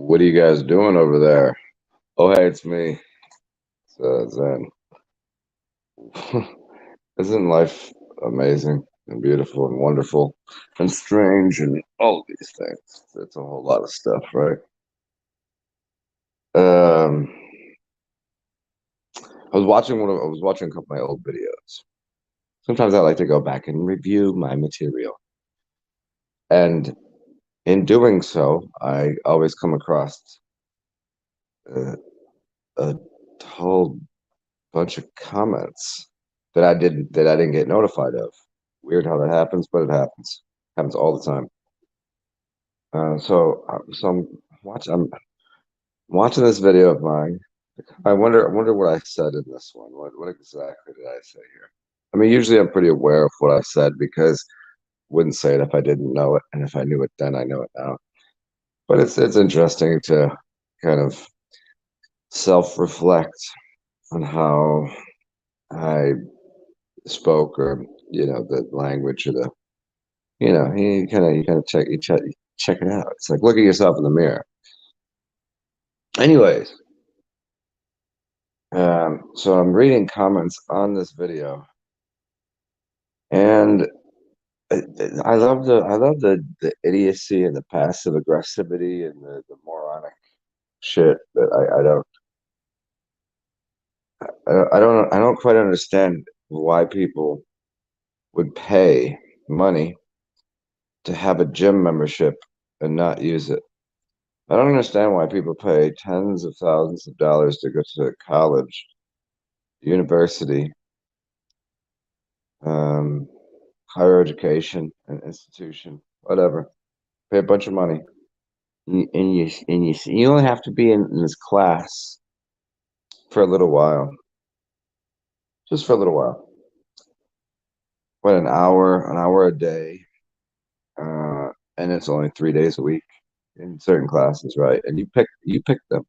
What are you guys doing over there? Oh, hey, it's me. It's Zen. Isn't life amazing and beautiful and wonderful and strange and all of these things? It's a whole lot of stuff, right? Um, I was watching a couple of my old videos. Sometimes I like to go back and review my material, and in doing so, I always come across uh, a whole bunch of comments that I didn't get notified of. Weird how that happens, but it happens. Happens all the time. I'm watching this video of mine. I wonder what I said in this one. What exactly did I say here? I mean, usually I'm pretty aware of what I said because I wouldn't say it if I didn't know it, and if I knew it then, I know it now. But it's interesting to kind of self-reflect on how I spoke, or the language, or the you kind of check it out. It's like look at yourself in the mirror. Anyways, so I'm reading comments on this video, and I I love the idiocy and the passive aggressivity and the moronic shit that I don't quite understand why people would pay money to have a gym membership and not use it. I don't understand why people pay tens of thousands of dollars to go to college, university, um, higher education, an institution, whatever. Pay a bunch of money, and you only have to be in this class for a little while, just for a little while. What, an hour a day, and it's only 3 days a week in certain classes, right? And you pick them.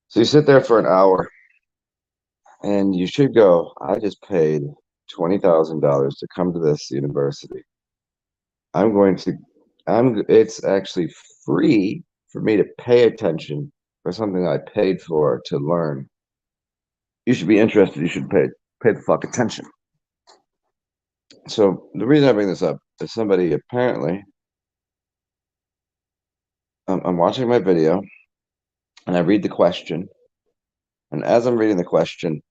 So you sit there for an hour, and you should go. I just paid $20,000 to come to this university. I'm going to, it's actually free for me to pay attention for something I paid for to learn. You should be interested. You should pay the fuck attention. So the reason I bring this up is somebody apparently, I'm watching my video and I read the question. And as I'm reading the question,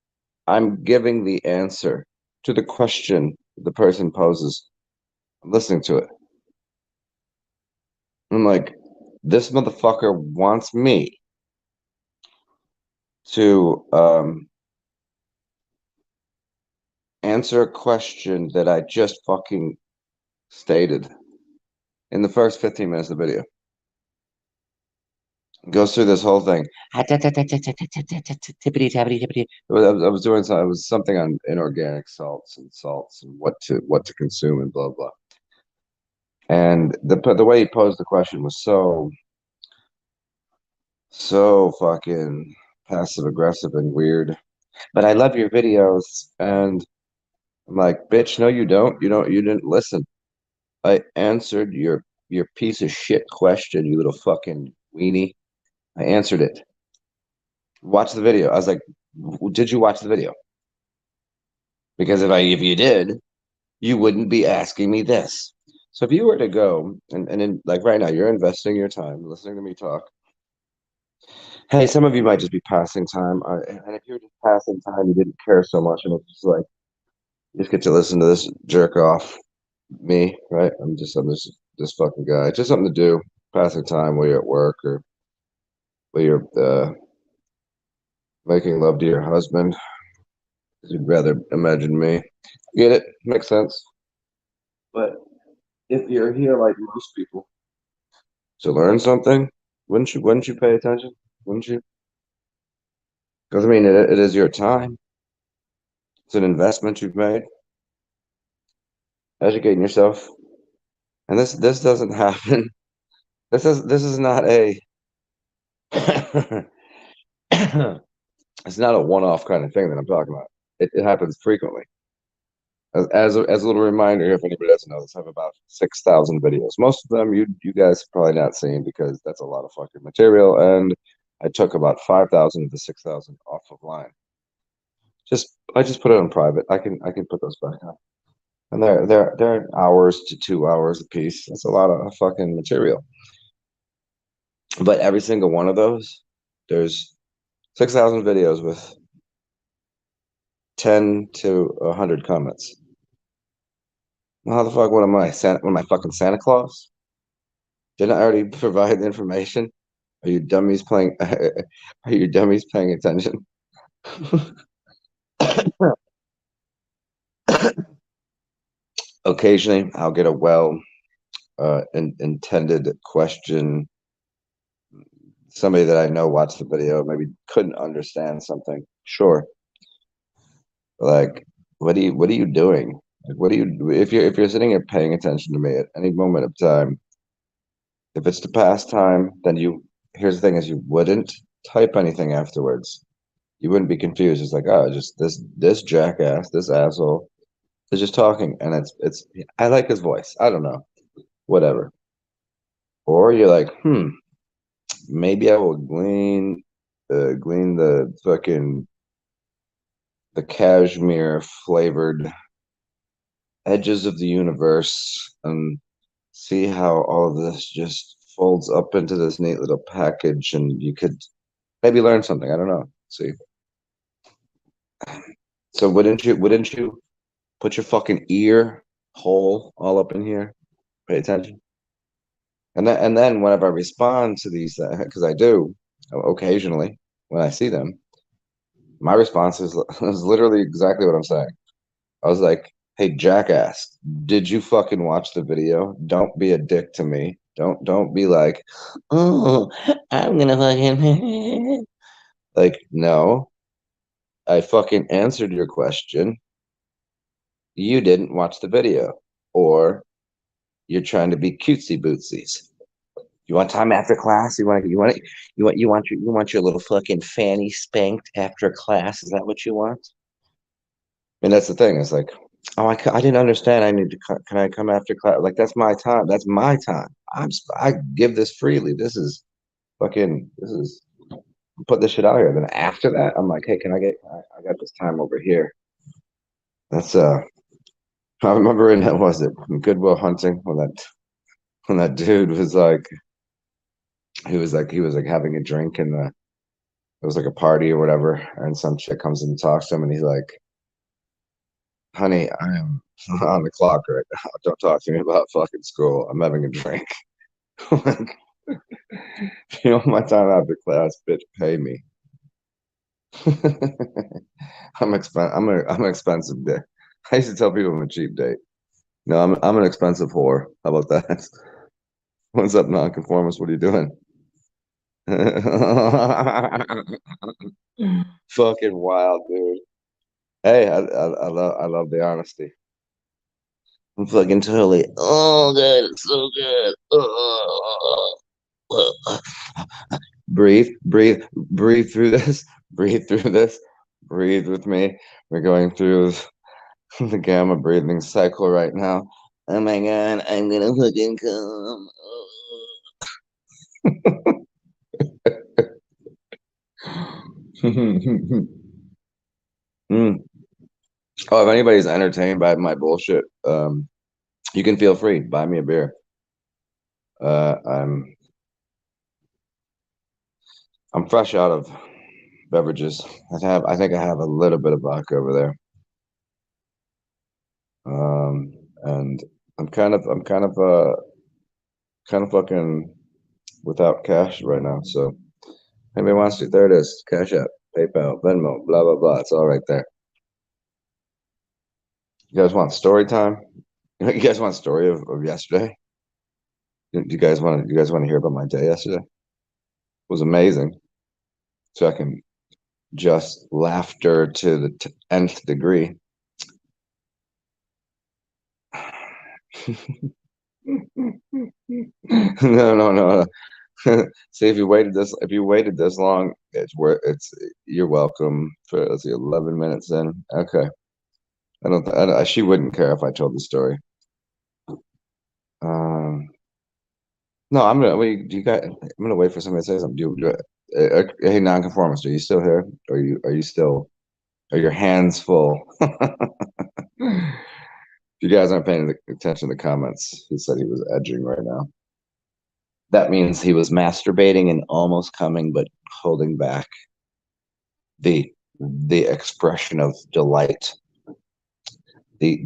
I'm giving the answer to the question the person poses. I'm listening to it. I'm like, this motherfucker wants me to answer a question that I just fucking stated in the first 15 minutes of the video. Goes through this whole thing. Tippity tappity tippity. I was doing something. It was something on inorganic salts and what to consume and blah blah. And the way he posed the question was so fucking passive aggressive and weird. But I love your videos, and I'm like, bitch, no, you don't. You didn't listen. I answered your piece of shit question, you little fucking weenie. I answered it. Watch the video. I was like, did you watch the video? Because if you did, you wouldn't be asking me this. So if you were to go and in, like right now, you're investing your time listening to me talk. Hey, some of you might just be passing time, and if you're just passing time, you didn't care so much, and it's just like you just get to listen to this jerk off me, right? I'm just this fucking guy. It's just something to do, passing time while you're at work, or while you're making love to your husband. You'd rather imagine me. Get it? Makes sense. But if you're here like most people to learn something, wouldn't you pay attention? Wouldn't you? Because I mean, it is your time. It's an investment you've made, educating yourself. And this doesn't happen. This is not a it's not a one-off kind of thing that I'm talking about. It happens frequently. As a little reminder, if anybody doesn't know this, I have about 6,000 videos. Most of them you guys have probably not seen because that's a lot of fucking material, and I took about 5,000 of the 6,000 off of line. I just put it on private. I can put those back on, and they're hours to 2 hours a piece. That's a lot of fucking material. But every single one of those, there's 6,000 videos with 10 to 100 comments. Well, how the fuck? What am I? What am I fucking Santa Claus? Didn't I already provide the information? Are you dummies playing? Are you dummies paying attention? Occasionally, I'll get a intended question. Somebody that I know watched the video, maybe couldn't understand something. Sure, like what are you doing? Like, what do you if you're sitting here paying attention to me at any moment of time? If it's to pass time, then here's the thing: is you wouldn't type anything afterwards. You wouldn't be confused. It's like, oh, just this jackass, this asshole is just talking, and it's. I like his voice. I don't know, whatever. Or you're like, maybe I will glean the cashmere flavored edges of the universe and see how all of this just folds up into this neat little package, and you could maybe learn something. I don't know. See, so wouldn't you put your fucking ear hole all up in here? Pay attention. And then whenever I respond to these, because I do occasionally when I see them, my response is literally exactly what I'm saying. I was like, "Hey, jackass, did you fucking watch the video? Don't be a dick to me. Don't be like, oh, I'm gonna fucking like, no, I fucking answered your question. You didn't watch the video, or you're trying to be cutesy bootsies. You want time after class? You want your little fucking fanny spanked after class? Is that what you want? And that's the thing. It's like, oh, I didn't understand. I need to. Can I come after class? Like that's my time. That's my time. I give this freely. This is fucking. This is put this shit out here. Then after that, I'm like, hey, can I get? I got this time over here. That's I remember in was it Goodwill Hunting when that dude was like he was like having a drink in the it was like a party or whatever, and some chick comes in and talks to him, and he's like, "Honey, I am on the clock right now. Don't talk to me about fucking school. I'm having a drink. Like, you know, my time after class, bitch, pay me. I'm an expensive date. I used to tell people I'm a cheap date. No, I'm an expensive whore. How about that? What's up, nonconformist? What are you doing? Fucking wild, dude. Hey, I love the honesty. I'm fucking totally. Oh, God, it's so good. Breathe, breathe, breathe through this. Breathe through this. Breathe with me. We're going through the gamma breathing cycle right now. Oh my God, I'm gonna fucking come. Mm. Oh, if anybody's entertained by my bullshit, you can feel free. Buy me a beer. Uh, I'm I'm fresh out of beverages. I think I have a little bit of vodka over there. And I'm kind of fucking without cash right now. So anybody wants to, there it is. Cash App, PayPal, Venmo, blah blah blah. It's all right there. You guys want story time? You guys want story of yesterday? Do you guys want to hear about my day yesterday? It was amazing. So I can just laughter to the nth degree. No, no, no. See, if you waited this long, you're welcome for let's see, 11 minutes in. Okay. She wouldn't care if I told the story. Um, no, I'm gonna wait. Do you guys? I'm gonna wait for somebody to say something. Hey, nonconformist, are you still here? Are you still? Are your hands full? If you guys aren't paying attention to the comments, he said he was edging right now. That means he was masturbating and almost coming, but holding back the the expression of delight. The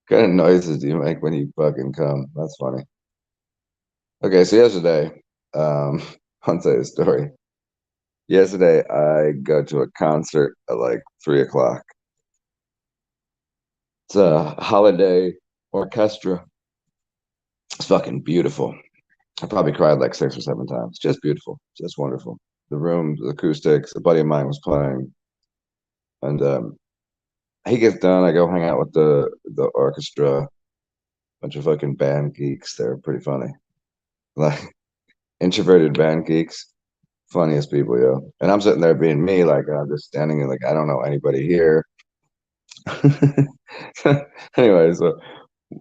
kind of noises do you make when you fucking come? That's funny. Okay, so yesterday, I'll tell you a story. Yesterday, I go to a concert at like 3 o'clock. It's a holiday orchestra. It's fucking beautiful. I probably cried like 6 or 7 times. Just beautiful. Just wonderful. The room, the acoustics, a buddy of mine was playing. And he gets done. I go hang out with the orchestra, bunch of fucking band geeks. They're pretty funny. Like introverted band geeks, funniest people, yo. And I'm sitting there being me, like I'm just standing and like I don't know anybody here. Anyway, so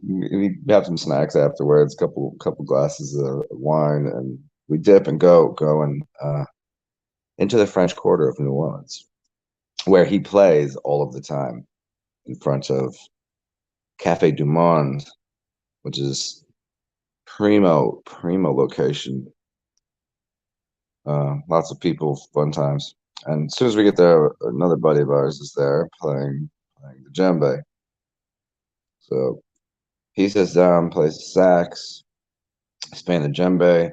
we have some snacks afterwards, couple glasses of wine, and we dip and go and into the French Quarter of New Orleans, where he plays all of the time in front of Cafe du Monde, which is primo location. Lots of people, fun times. And as soon as we get there, another buddy of ours is there playing the djembe. So he sits down, plays the sax, he's playing the djembe,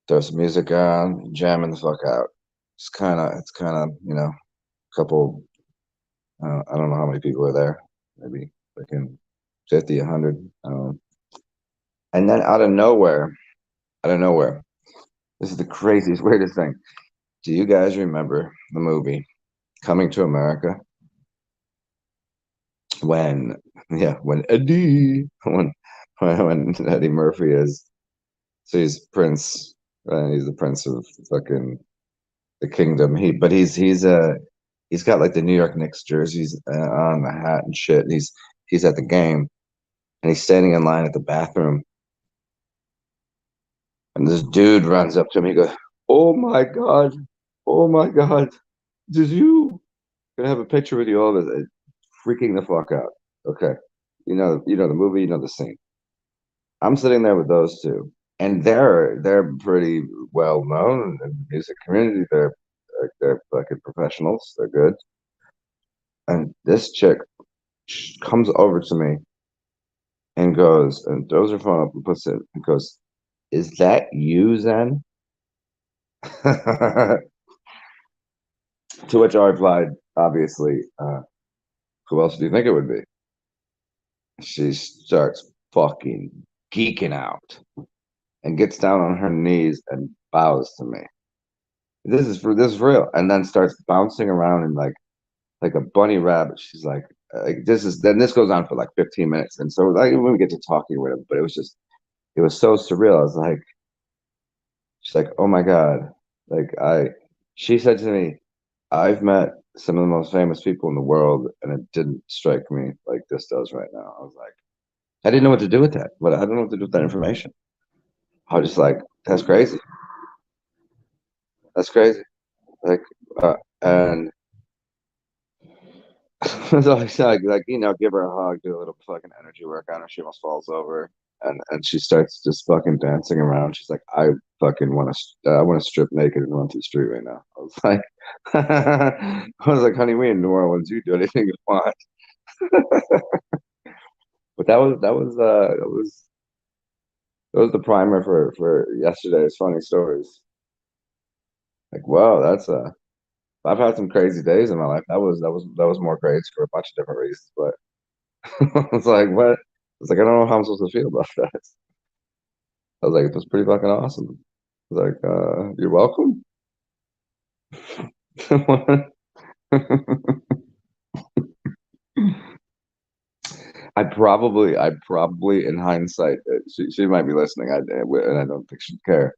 throws some music on, jamming the fuck out. It's kind of, a couple. I don't know how many people are there. Maybe like in 50, 100. And then out of nowhere, this is the craziest, weirdest thing. Do you guys remember the movie Coming to America? When, yeah, when Eddie Murphy is, so he's Prince, he's the Prince of fucking the kingdom. He's got like the New York Knicks jerseys on the hat and shit. And he's at the game and he's standing in line at the bathroom. And this dude runs up to him. He goes, "Oh my God. Oh my God. Did you gonna have a picture with you all of it?" Freaking the fuck out. Okay. You know the movie, you know the scene. I'm sitting there with those two. And they're pretty well known in the music community. They're fucking professionals. They're good. And this chick comes over to me and goes and throws her phone up and puts it and goes, "Is that you, Zen?" To which I replied, obviously, who else do you think it would be? She starts fucking geeking out and gets down on her knees and bows to me. This is real, and then starts bouncing around and like a bunny rabbit. She's like this goes on for like 15 minutes, and so like when we get to talking with him, but it was so surreal. I was like, she's like, "Oh my God," like she said to me, "I've met some of the most famous people in the world, and it didn't strike me like this does right now." I was like, I didn't know what to do with that, but I don't know what to do with that information. I was just like, that's crazy. That's crazy. Like, and so I said, give her a hug, do a little fucking energy work on her. She almost falls over, and she starts just fucking dancing around. She's like, I want to strip naked and run through the street right now. I was like, I was like, honey, we in New Orleans. You do anything you want. But that was the primer for yesterday's funny stories. Like, wow, that's I've had some crazy days in my life. That was more crazy for a bunch of different reasons. But it's like what? It's like I don't know how I'm supposed to feel about that. I was like, it was pretty fucking awesome. I was like, you're welcome. I probably, in hindsight, she might be listening. And I don't think she'd care.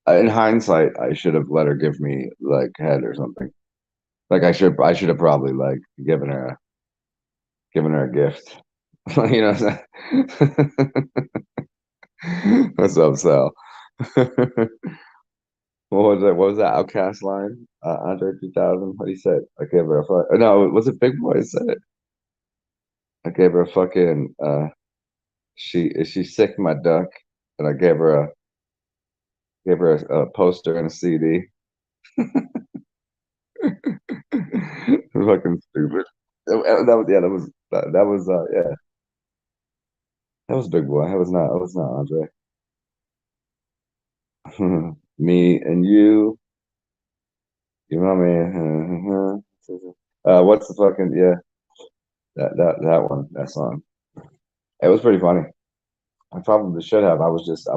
In hindsight, I should have let her give me like head or something. Like I should have probably like given her a gift. You know what I'm saying? What's up, Sal? What was that? What was that Outcast line? Andre 3000. What he said? I gave her a fuck. No, was it Big Boy that said it? I gave her a fucking. She sick my duck, and I gave her a poster and a CD. Fucking stupid. That was yeah. That was yeah. That was Big Boy. That was not Andre. Me and you know what I mean? What's the fucking yeah? That one, that song. It was pretty funny. I probably should have. I was just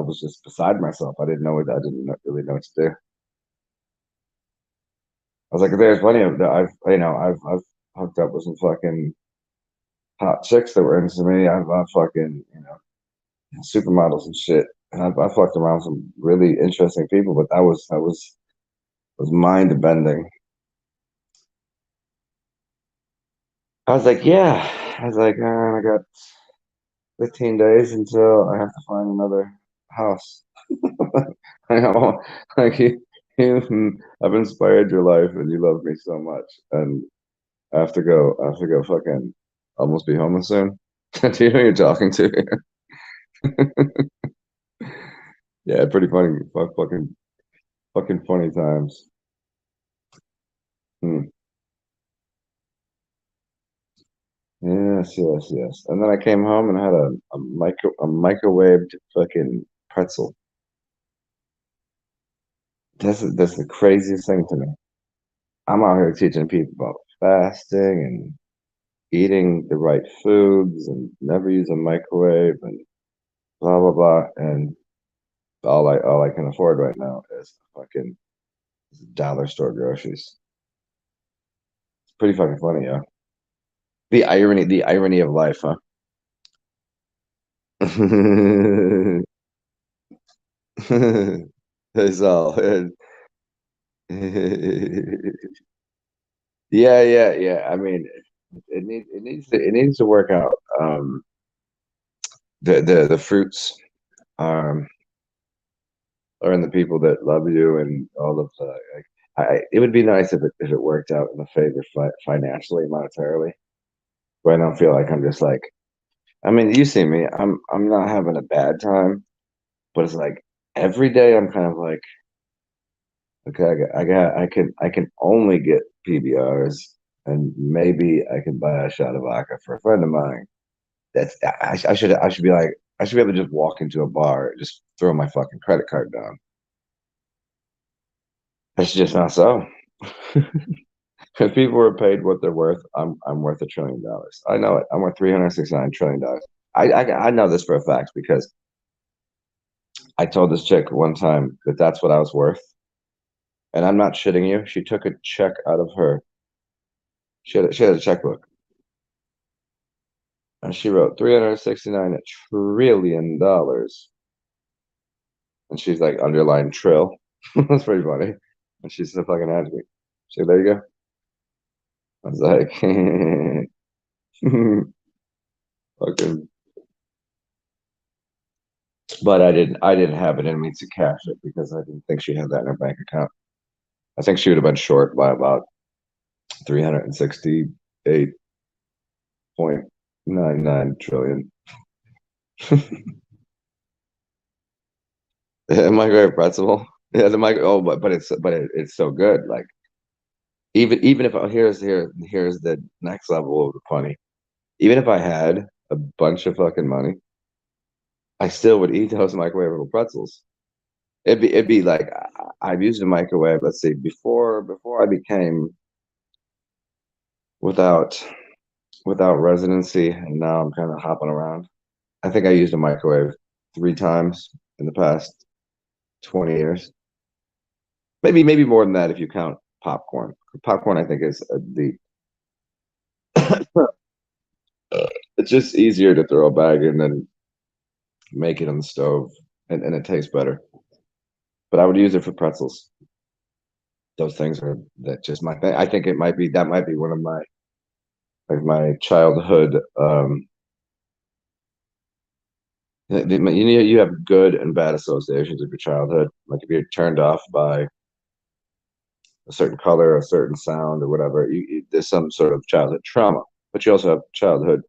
beside myself. I didn't really know what to do. I was like, there's plenty of I've hooked up with some fucking hot chicks that were into me. I've fucking supermodels and shit. And I fucked around with some really interesting people, but that was mind bending. I was like, yeah. I was like, I got 15 days until I have to find another house. I know, like I've inspired your life, and you love me so much, and I have to go, fucking almost be homeless soon. Do you know who you're talking to? Yeah, pretty funny, fucking funny times. Hmm. Yes, yes, yes. And then I came home and had a microwaved fucking pretzel. That's the craziest thing to me. I'm out here teaching people about fasting and eating the right foods and never use a microwave and blah blah blah. And all I can afford right now is fucking dollar store groceries. It's pretty fucking funny, yeah. The irony of life, huh? It's all. Yeah, yeah, yeah. I mean, it needs to work out. The fruits um are in the people that love you and all of the. Like, it would be nice if it worked out in the favor financially, monetarily. But I don't feel like I'm just like. I mean, you see me. I'm not having a bad time, but it's like every day I'm kind of like, okay, I can only get PBRs, and maybe I can buy a shot of vodka for a friend of mine. I should be like I should be able to just walk into a bar, just throw my fucking credit card down. That's just not so. If people were paid what they're worth, I'm worth $1 trillion. I know it. I'm worth $369 trillion. I know this for a fact because I told this chick one time that that's what I was worth, and I'm not shitting you. She took a check out of her. She had a checkbook, and she wrote $369 trillion, and she's like underlined trill. That's pretty funny. And she's so fucking happy. She's like, there you go. I was like, fucking. But I didn't have it in me to cash it because I didn't think she had that in her bank account. I think she would have been short by about 368.99 trillion. Microwave pretzel. Yeah, the micro. Oh, but it's so good. Like even if here's the next level of the funny. Even if I had a bunch of fucking money, I still would eat those microwavable pretzels. It'd be like I've used a microwave. Let's see, before I became without without residency, and now I'm kind of hopping around. I think I used a microwave 3 times in the past 20 years. Maybe more than that if you count popcorn. Popcorn, I think, is the it's just easier to throw a bag and then make it on the stove, and it tastes better. but I would use it for pretzels. Those things are that just my thing. I think it might be that might be one of my like my childhood. You have good and bad associations of your childhood. Like if you're turned off by a certain color, a certain sound, or whatever, there's some sort of childhood trauma. But you also have childhood.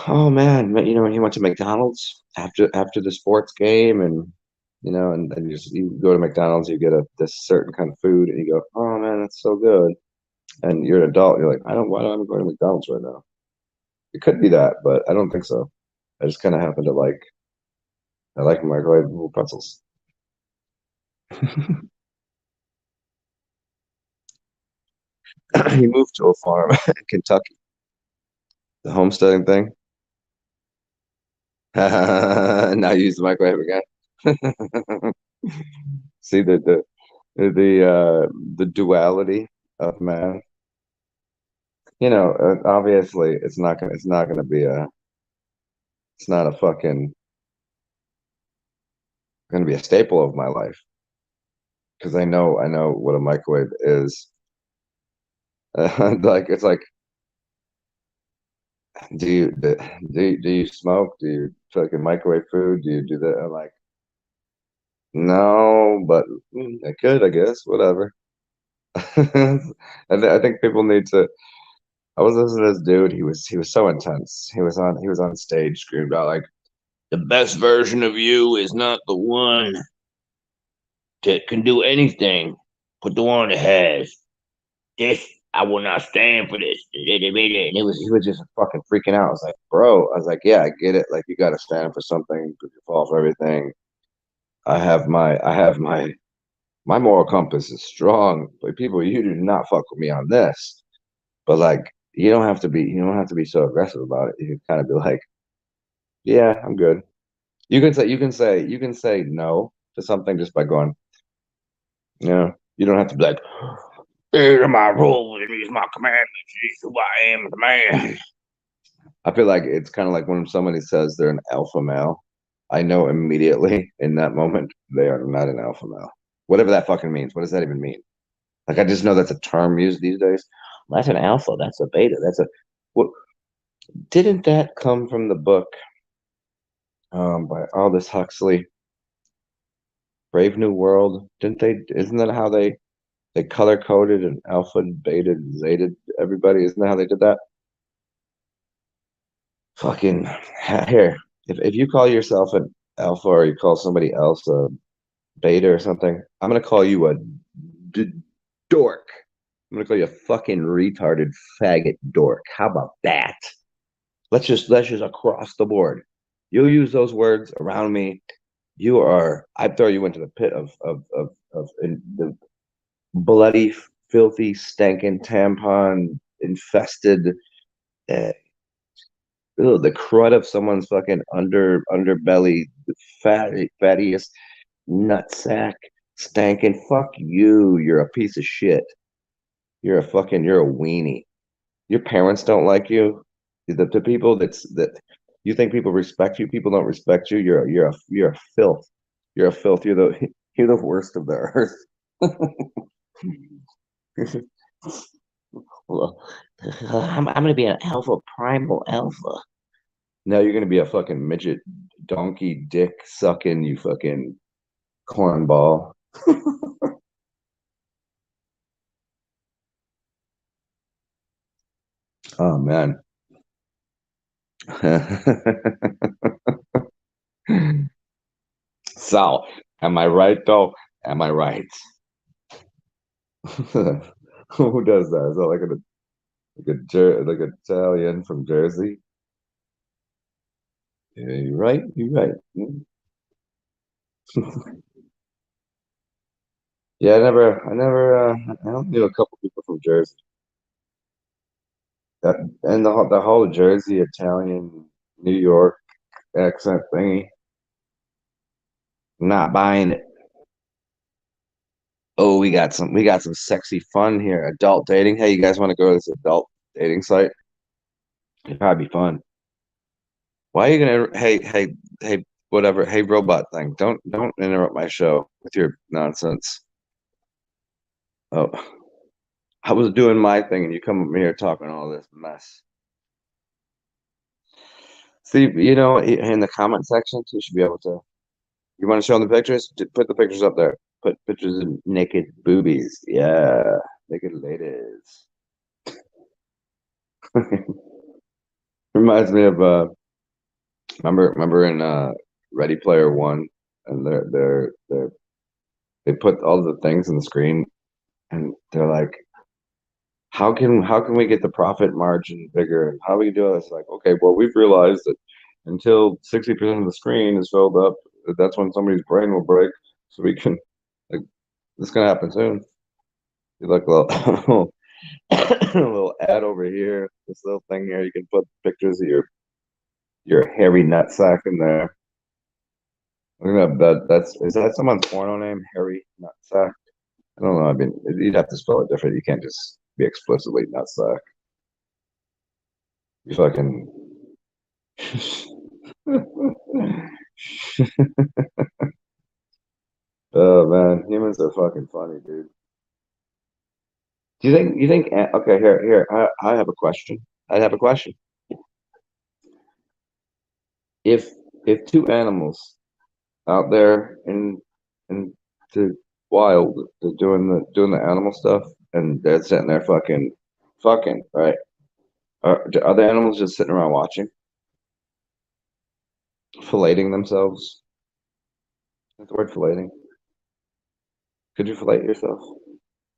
Oh man, when he went to McDonald's after the sports game, and and you go to McDonald's, you get this certain kind of food, and you go, oh man, that's so good. And you're an adult, you're like, why don't I go to McDonald's right now? It could be that, but I don't think so. I just kind of happen to I like microwavable pretzels. He moved to a farm in Kentucky, the homesteading thing. Now you use the microwave again. See the duality of man. Obviously, it's not gonna be it's not a fucking gonna be a staple of my life because I know what a microwave is. Like it's like, do you smoke? Do you fucking microwave food? Do you do that? I'm like, no, but I could, I guess, whatever. I think people need to. I was listening to this dude. He was so intense. He was on stage, screamed out like, "The best version of you is not the one that can do anything, but the one that has this. I will not stand for this." And he was just fucking freaking out. I was like, bro. I was like, yeah, I get it. Like you got to stand for something. You fall for everything. I have my moral compass is strong, but people, you do not fuck with me on this. But like, you don't have to be so aggressive about it. You can kind of be like, yeah, I'm good. You can say no to something just by going, you don't have to be like, these are my rules, and these are my commandments, this is who I am as a man. I feel like it's kind of like when somebody says they're an alpha male. I know immediately in that moment they are not an alpha male. Whatever that fucking means. What does that even mean? Like I just know that's a term used these days. That's an alpha. That's a beta. That's a what? Didn't that come from the book by Aldous Huxley, Brave New World? Didn't they? Isn't that how they color coded and alpha, beta, zeta everybody? Isn't that how they did that? Fucking here. If you call yourself an alpha or you call somebody else a beta or something, I'm gonna call you a d dork. I'm gonna call you a fucking retarded faggot dork. How about that? Let's just across the board. You'll use those words around me. I'd throw you into the pit of the bloody, filthy, stinking tampon infested, uh, the crud of someone's fucking underbelly, the fattiest nutsack, stankin'. Fuck you. You're a piece of shit. You're a weenie. Your parents don't like you. The people that you think people respect you, people don't respect you. You're a filth. You're a filth. You're the worst of the earth. Well, I'm gonna be an alpha, primal alpha. Now you're gonna be a fucking midget, donkey, dick sucking, you fucking cornball. Oh man. So, am I right though? Am I right? Who does that? Is that like an Italian from Jersey? Yeah, you're right. You're right. Yeah, I only knew a couple people from Jersey. And the whole Jersey Italian New York accent thingy, not buying it. Oh, we got some sexy fun here. Adult dating. Hey, you guys want to go to this adult dating site? It'd probably be fun. Why are you gonna? Hey, hey, hey! whatever. Hey, robot thing. Don't interrupt my show with your nonsense. Oh, I was doing my thing and you come up here talking all this mess. See, in the comment section, you should be able to. You want to show them the pictures? Put the pictures up there. Put pictures of naked boobies. Yeah, naked ladies. Reminds me of remember in Ready Player One, and they put all the things on the screen, and they're like, how can we get the profit margin bigger? How do we do this? Like, okay, well, we've realized that until 60% of the screen is filled up, that's when somebody's brain will break. So we can, like, this is gonna happen soon. You look a little, a little ad over here, this little thing here. You can put pictures of your hairy nutsack in there. Look at that. Is that someone's porno name? Hairy nutsack. I don't know. I mean, you'd have to spell it different. You can't just be explicitly nutsack. You fucking. Oh man, humans are fucking funny, dude. Do you think okay, here, I have a question. I have a question. If if two animals out there in the wild, they're doing the animal stuff, and they're sitting there fucking, right? Are other animals just sitting around watching, filleting themselves? That's the word filleting. Could you fillet yourself?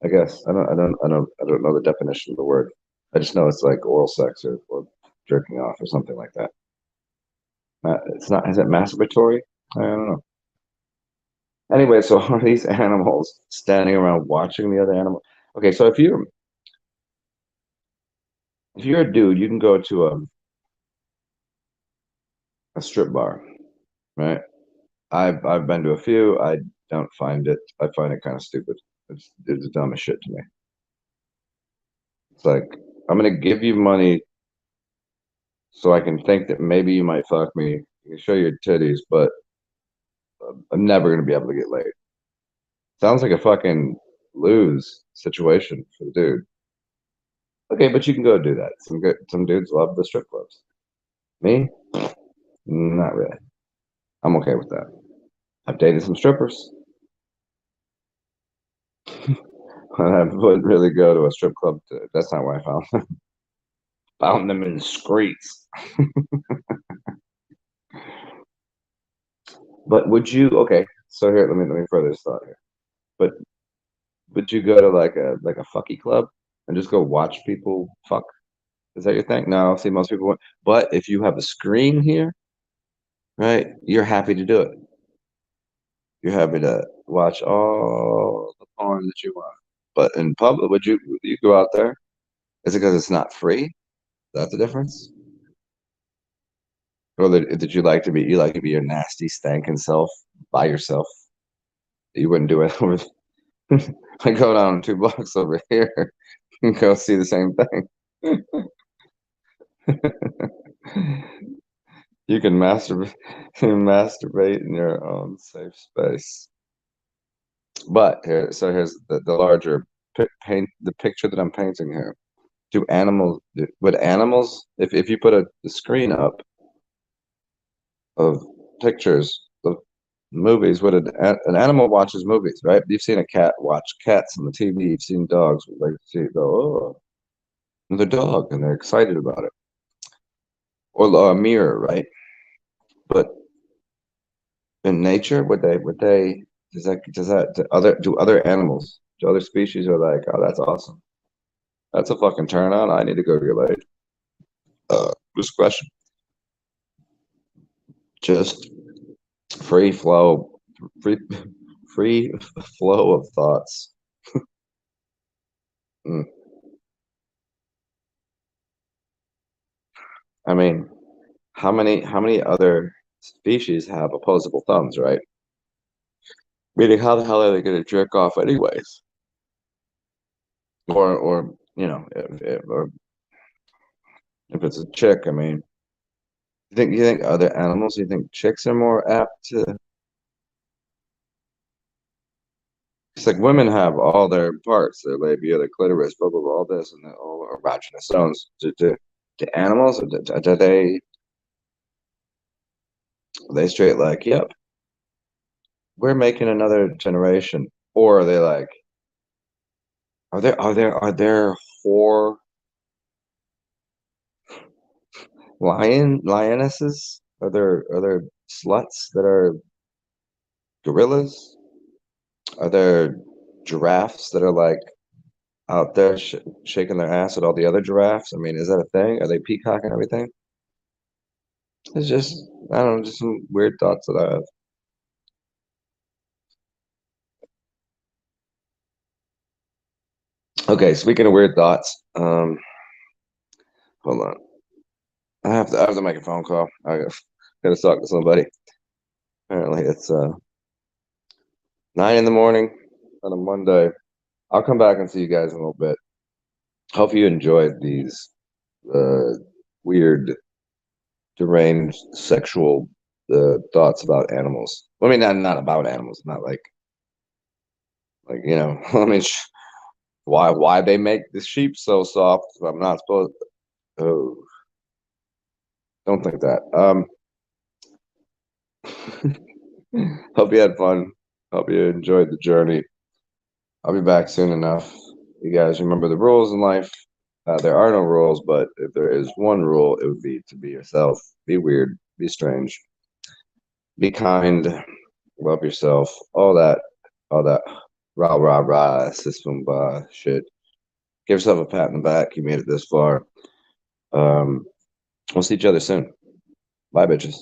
I guess. I don't know the definition of the word. I just know it's like oral sex or jerking off or something like that. It's not, is it masturbatory? I don't know. Anyway, so are these animals standing around watching the other animal? Okay, so if you're a dude, you can go to a strip bar, right? I've been to a few. I find it kind of stupid. It's the dumbest shit to me. It's like I'm gonna give you money so I can think that maybe you might fuck me. You can show your titties, but I'm never gonna be able to get laid. Sounds like a fucking lose situation for the dude. Okay, but you can go do that. Some dudes love the strip clubs. Me, not really. I'm okay with that. I've dated some strippers. I wouldn't really go to a strip club. That's not where I found them. Found them in the streets. But would you? Okay, so here, let me further this thought here. But would you go to like a fucky club and just go watch people fuck? Is that your thing? No, see, most people won't. But if you have a screen here, right, you're happy to do it. You're happy to watch all the porn that you want. But in public, would you go out there? Is it because it's not free? That's the difference? Or did you like to be your nasty, stankin' self by yourself? You wouldn't do it over. I go down 2 blocks over here and go see the same thing. You can masturbate in your own safe space. But here's the larger paint the picture that I'm painting here. Do animals would animals if you put the screen up of pictures of movies, would an animal watches movies, right? You've seen a cat watch cats on the TV. You've seen dogs like see go, oh, the dog, and they're excited about it. Or a mirror, right? But in nature, would they does that do other animals, do other species are like, oh, that's awesome. That's a fucking turn on. I need to go get laid. This question. Just free flow, free free flow of thoughts. Mm. I mean, how many other species have opposable thumbs, right? Meaning, how the hell are they going to jerk off anyways? Or if it's a chick, I mean, You think other animals, you think chicks are more apt to? It's like women have all their parts, their labia, their clitoris, blah blah blah, all this, and all erogenous zones. Do animals, do they straight like, yep, we're making another generation, or are they like, are there whore lionesses? Are there sluts that are gorillas? Are there giraffes that are like out there shaking their ass at all the other giraffes? I mean, is that a thing? Are they peacocking everything? It's just, I don't know, just some weird thoughts that I have. Okay, speaking of weird thoughts, hold on. I have to make a phone call. I gotta talk to somebody. Apparently, it's 9 in the morning on a Monday. I'll come back and see you guys in a little bit. Hope you enjoyed these uh, weird, deranged, sexual thoughts about animals. I mean, not about animals, not like I mean, why they make the sheep so soft? I'm not supposed. Oh, don't think that. Hope you had fun. Hope you enjoyed the journey. I'll be back soon enough. You guys remember the rules in life. There are no rules, but if there is one rule, it would be to be yourself. Be weird. Be strange. Be kind. Love yourself. All that rah rah rah system shit. Give yourself a pat in the back. You made it this far. Um, we'll see each other soon. Bye, bitches.